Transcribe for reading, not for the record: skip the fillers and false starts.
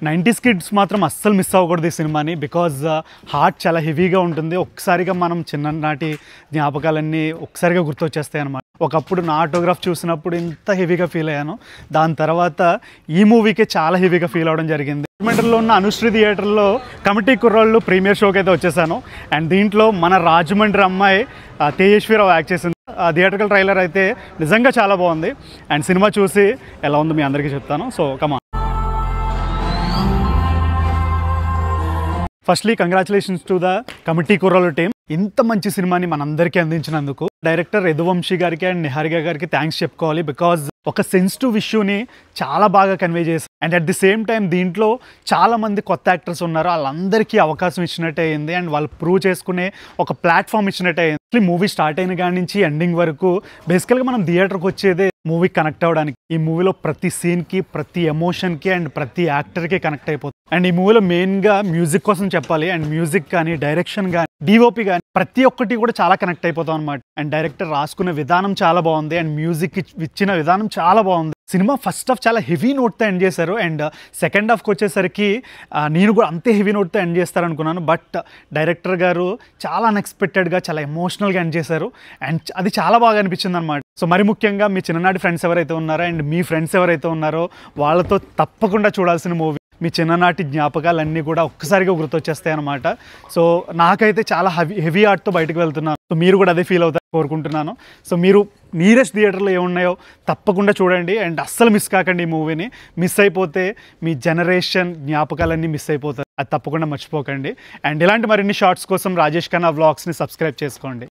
90s kids మాత్రం అస్సలు miss అవ్వకూడదు ఈ సినిమాని. బికాజ్ హార్ట్ చాలా హెవీగా ఉంటుంది. ఒక్కసారిగా మనం చిన్ననాటి జ్ఞాపకాలన్నీ ఒక్కసారిగా గుర్తొచ్చేస్తాయి అన్నమాట. ఒకప్పుడు నా ఆటోగ్రాఫ్ చూసినప్పుడు ఇంత హెవీగా ఫీల్ అయ్యాను. దాని తర్వాత ఈ మూవీకే చాలా హెవీగా ఫీల్ అవ్వడం జరిగింది. రాజమండ్రిలో ఉన్న అనుశ్రీ థియేటర్లో కమిటీ కుర్రాళ్ళు ప్రీమియర్ షోకి అయితే వచ్చేసాను. అండ్ దీంట్లో మన రాజమండ్రి అమ్మాయి తేజస్వీరావు యాక్ట్ చేసింది. ఆ థియేటర్కల్ ట్రైలర్ అయితే నిజంగా చాలా బాగుంది. అండ్ సినిమా చూసి ఎలా ఉందో మీ అందరికీ చెప్తాను. So come on. Firstly congratulations to the committee కుర్రాళ్ళు టీమ్. ఇంత మంచి సినిమాని మనందరికీ అందించినందుకు డైరెక్టర్ యదువంశీ గారికి అండ్ నిహారిక గారికి థ్యాంక్స్ చెప్పుకోవాలి. బికాజ్ ఒక సెన్సిటివ్ ఇష్యూని చాలా బాగా కన్వే చేశారు. And at the same time దీంట్లో చాలామంది కొత్త యాక్టర్స్ ఉన్నారు. వాళ్ళందరికీ అవకాశం ఇచ్చినట్టే అయింది. అండ్ వాళ్ళు ప్రూవ్ చేసుకునే ఒక ప్లాట్ఫామ్ ఇచ్చినట్టే అయింది. మూవీ స్టార్ట్ అయిన కాడి నుంచి ఎండింగ్ వరకు బేసికల్గా మనం థియేటర్కి వచ్చేదే మూవీ కనెక్ట్ అవ్వడానికి. ఈ మూవీలో ప్రతి సీన్కి, ప్రతి ఎమోషన్కి అండ్ ప్రతి యాక్టర్కి కనెక్ట్ అయిపోతుంది. అండ్ ఈ మూవీలో మెయిన్గా మ్యూజిక్ కోసం చెప్పాలి. అండ్ మ్యూజిక్ కానీ, డైరెక్షన్ కానీ, డిఓపి కానీ ప్రతి ఒక్కటి కూడా చాలా కనెక్ట్ అయిపోతాం అనమాట. అండ్ డైరెక్టర్ రాసుకునే విధానం చాలా బాగుంది. అండ్ మ్యూజిక్ ఇచ్చిన విధానం చాలా బాగుంది. సినిమా ఫస్ట్ హాఫ్ చాలా హెవీ నోట్తో ఎండ్ చేశారు. అండ్ సెకండ్ హాఫ్కి వచ్చేసరికి నేను కూడా అంతే హెవీ నోట్తో ఎండ్ చేస్తారనుకున్నాను. బట్ డైరెక్టర్ గారు చాలా అన్ఎక్స్పెక్టెడ్గా, చాలా ఎమోషనల్గా ఎండ్ చేశారు. అండ్ అది చాలా బాగా అనిపించింది అనమాట. సో మరి ముఖ్యంగా మీ చిన్ననాటి ఫ్రెండ్స్ ఎవరైతే ఉన్నారో అండ్ మీ ఫ్రెండ్స్ ఎవరైతే ఉన్నారో వాళ్ళతో తప్పకుండా చూడాల్సిన మూవీ. మీ చిన్ననాటి జ్ఞాపకాలన్నీ కూడా ఒక్కసారిగా గుర్తొచ్చేస్తాయి అనమాట. సో నాకైతే చాలా హెవీ ఆర్ట్తో బయటకు వెళ్తున్నాను. సో మీరు కూడా అదే ఫీల్ అవుతారు కోరుకుంటున్నాను. సో మీరు నియరెస్ట్ థియేటర్లో ఏమున్నాయో తప్పకుండా చూడండి. అండ్ అస్సలు మిస్ కాకండి ఈ మూవీని. మిస్ అయిపోతే మీ జనరేషన్ జ్ఞాపకాలన్నీ మిస్ అయిపోతారు. అది తప్పకుండా మర్చిపోకండి. అండ్ ఇలాంటి మరిన్ని షార్ట్స్ కోసం రాజేష్ ఖన్నా వ్లాగ్స్ని సబ్స్క్రైబ్ చేసుకోండి.